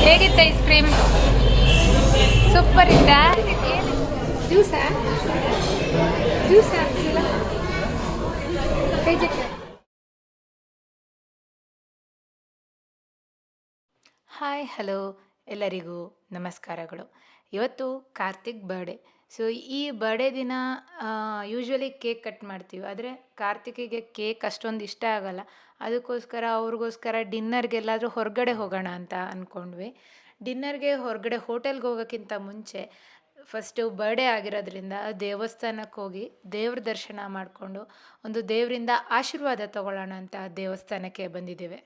ಹೇಗಿತ್ತು ice cream? Super ಇತ್ತಾ? ಜ್ಯೂಸಾ ಜ್ಯೂಸಾ hi hello ಎಲ್ಲರಿಗೂ ನಮಸ್ಕಾರಗಳು. ಇವತ್ತು ಕಾರ್ತಿಕ್ ಬರ್ಡೇ. ಸೊ ಈ ಬರ್ಡೇ ದಿನ ಯೂಶ್ವಲಿ ಕೇಕ್ ಕಟ್ ಮಾಡ್ತೀವಿ, ಆದರೆ ಕಾರ್ತಿಕಿಗೆ ಕೇಕ್ ಅಷ್ಟೊಂದು ಇಷ್ಟ ಆಗಲ್ಲ. ಅದಕ್ಕೋಸ್ಕರ ಅವ್ರಿಗೋಸ್ಕರ ಡಿನ್ನರ್ಗೆಲ್ಲಾದರೂ ಹೊರಗಡೆ ಹೋಗೋಣ ಅಂತ ಅಂದ್ಕೊಂಡ್ವಿ. ಡಿನ್ನರ್ಗೆ ಹೊರಗಡೆ ಹೋಟೆಲ್ಗೆ ಹೋಗೋಕ್ಕಿಂತ ಮುಂಚೆ ಫಸ್ಟು ಬರ್ಡೇ ಆಗಿರೋದ್ರಿಂದ ದೇವಸ್ಥಾನಕ್ಕೆ ಹೋಗಿ ದೇವ್ರ ದರ್ಶನ ಮಾಡಿಕೊಂಡು ಒಂದು ದೇವರಿಂದ ಆಶೀರ್ವಾದ ತಗೊಳ್ಳೋಣ ಅಂತ ದೇವಸ್ಥಾನಕ್ಕೆ ಬಂದಿದ್ದೇವೆ.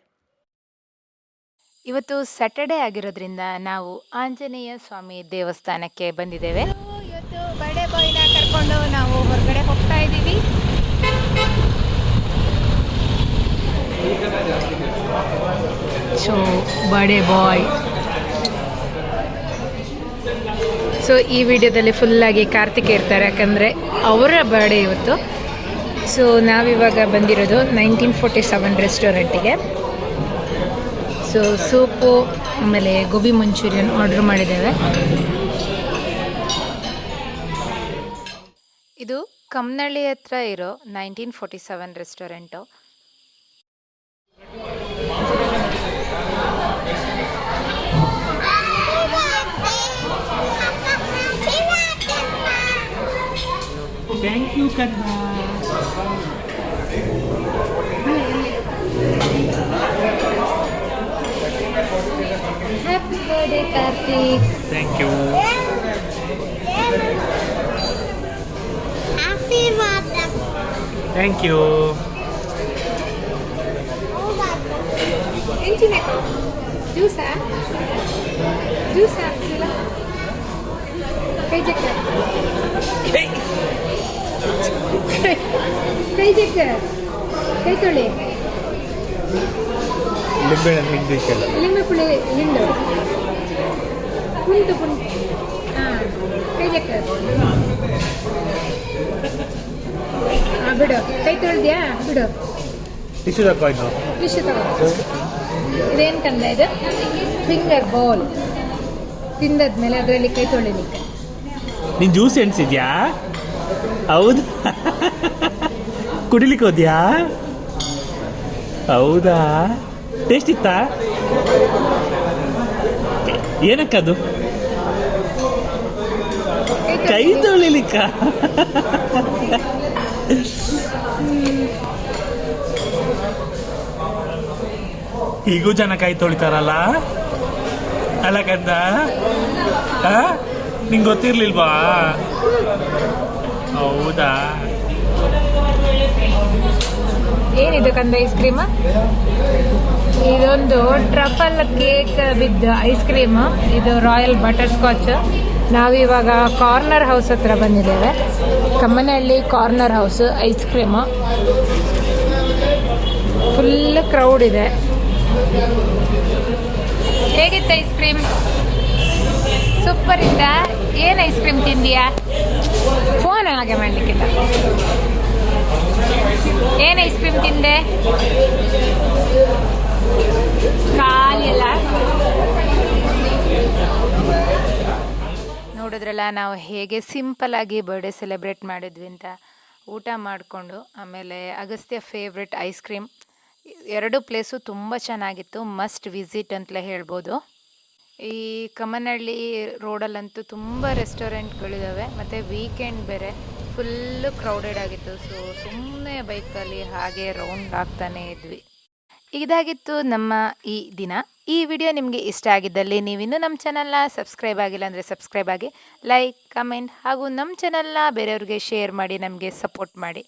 ಇವತ್ತು ಸ್ಯಾಟರ್ಡೇ ಆಗಿರೋದ್ರಿಂದ ನಾವು ಆಂಜನೇಯ ಸ್ವಾಮಿ ದೇವಸ್ಥಾನಕ್ಕೆ ಬಂದಿದ್ದೇವೆ. ಇವತ್ತು ಬರ್ಡೇ ಬಾಯ್ನ ಕರ್ಕೊಂಡು ನಾವು ಹೊರಗಡೆ ಹೋಗ್ತಾ ಇದ್ದೀವಿ. So birthday boy. ಸೊ ಈ ವಿಡಿಯೋದಲ್ಲಿ ಫುಲ್ಲಾಗಿ ಕಾರ್ತಿಕ್ ಇರ್ತಾರೆ, ಯಾಕಂದರೆ ಅವರ ಬರ್ಡೇ ಇವತ್ತು. ಸೊ ನಾವಿವಾಗ ಬಂದಿರೋದು 1947 ರೆಸ್ಟೋರೆಂಟಿಗೆ. ಸೊ ಸೂಪು ಆಮೇಲೆ ಗೋಬಿ ಮಂಚೂರಿಯನ್ ಆರ್ಡ್ರ್ ಮಾಡಿದ್ದೇವೆ. ಇದು ಕಮ್ನಳ್ಳಿ ಹತ್ರ ಇರೋ 1947 ರೆಸ್ಟೋರೆಂಟು. ಥ್ಯಾಂಕ್ ಯು ಕಣ್ಣ. Happy birthday Karthik. Thank you. Thank you. ಜ್ಯೂಸಾ ಜ್ಯೂಸಾ ಕೈ ಜಕ್ಕ ಕೈ ಜಕ್ಕ ಕೈ ತೊಳಿ. ಲಿಂಬೆ ಪುಳಿ ಹಿಂಡು ಪುಂಟು ಪುಂಟು. ಹಾಂ ಕೈ ಜಕ್ಕ ಬಿಡು. ಕೈ ತೊಳ್ದ್ಯಾ? ಬಿಡು. ಟಿಶ್ಯೂ ತಗೋ. ಟಿಶ್ಯೂ ತಗೋ. ಇದೇನು ಕಂದ? ಇದು ಫಿಂಗರ್ ಬೌಲ್. ತಿಂದಾದ್ಮೇಲೆ ಅದರಲ್ಲಿ ಕೈ ತೊಳಿಲಿಕ್ಕೆ. ನೀನು ಜ್ಯೂಸ್ ಎಣ್ಸಿದ್ಯಾ? ಹೌದಾ? ಕುಡಿಲಿಕ್ಕೆ ಹೋದ್ಯಾ? ಹೌದಾ? ಟೇಸ್ಟ್ ಇತ್ತಾ? ಏನಕ್ಕದು? ಕೈ ತೊಳಿಲಿಕ್ಕ? ಹೀಗೂ ಜನ ಕೈ ತೊಳಿತಾರಲ್ಲ ಅಲ್ಲ ಕಂದ? ನಿಂಗೆ ಗೊತ್ತಿರ್ಲಿಲ್ವಾ? ಹೌದಾ? ಏನಿದು ಕಂದ ಐಸ್ ಕ್ರೀಮ್? ಇದೊಂದು truffle cake with ice cream. ಇದು ರಾಯಲ್ ಬಟರ್ ಸ್ಕಾಚ್. ನಾವಿವಾಗ ಕಾರ್ನರ್ ಹೌಸ್ ಹತ್ರ ಬಂದಿದ್ದೇವೆ. Kammanahalli corner house ice cream. Full crowd ಇದೆ. ಹೇಗಿತ್ತು ಐಸ್ ಕ್ರೀಮ್? ಸೂಪರ್ ಇತ್ತ? ಏನು ಐಸ್ ಕ್ರೀಮ್ ತಿಂದೀಯಾ? ಫೋನ್ ಹಾಗೆ ಮಾಡಲಿಕ್ಕಿಲ್ಲ. ಏನು ಐಸ್ ಕ್ರೀಮ್ ತಿಂದೆ? ಖಾಲಿ ಎಲ್ಲ ನೋಡಿದ್ರಲ್ಲ ನಾವು ಹೇಗೆ ಸಿಂಪಲ್ ಆಗಿ ಬರ್ಡೇ ಸೆಲೆಬ್ರೇಟ್ ಮಾಡಿದ್ವಿ ಅಂತ. ಊಟ ಮಾಡಿಕೊಂಡು ಆಮೇಲೆ ಅಗಸ್ತ್ಯ ಫೇವ್ರೆಟ್ ಐಸ್ ಕ್ರೀಮ್. ಎರಡು ಪ್ಲೇಸು ತುಂಬ ಚೆನ್ನಾಗಿತ್ತು, ಮಸ್ಟ್ ವಿಸಿಟ್ ಅಂತಲೇ ಹೇಳ್ಬೋದು. ಈ ಕಮ್ಮನಹಳ್ಳಿ ರೋಡಲ್ಲಂತೂ ತುಂಬ ರೆಸ್ಟೋರೆಂಟ್ಗಳಿದ್ದಾವೆ, ಮತ್ತು ವೀಕೆಂಡ್ ಬೇರೆ ಫುಲ್ಲು ಕ್ರೌಡೆಡ್ ಆಗಿತ್ತು. ಸೊ ಸುಮ್ಮನೆ ಬೈಕಲ್ಲಿ ಹಾಗೆ ರೌಂಡ್ ಆಗ್ತಾನೇ ಇದ್ವಿ. ಇದಾಗಿತ್ತು ನಮ್ಮ ಈ ದಿನ. ಈ ವಿಡಿಯೋ ನಿಮಗೆ ಇಷ್ಟ ಆಗಿದ್ದಲ್ಲಿ ನೀವಿನ್ನೂ ನಮ್ಮ ಚಾನಲ್ನ ಸಬ್ಸ್ಕ್ರೈಬ್ ಆಗಿಲ್ಲ ಅಂದರೆ ಸಬ್ಸ್ಕ್ರೈಬ್ ಆಗಿ, ಲೈಕ್, ಕಮೆಂಟ್ ಹಾಗೂ ನಮ್ಮ ಚಾನಲ್ನ ಬೇರೆಯವ್ರಿಗೆ ಶೇರ್ ಮಾಡಿ ನಮಗೆ ಸಪೋರ್ಟ್ ಮಾಡಿ.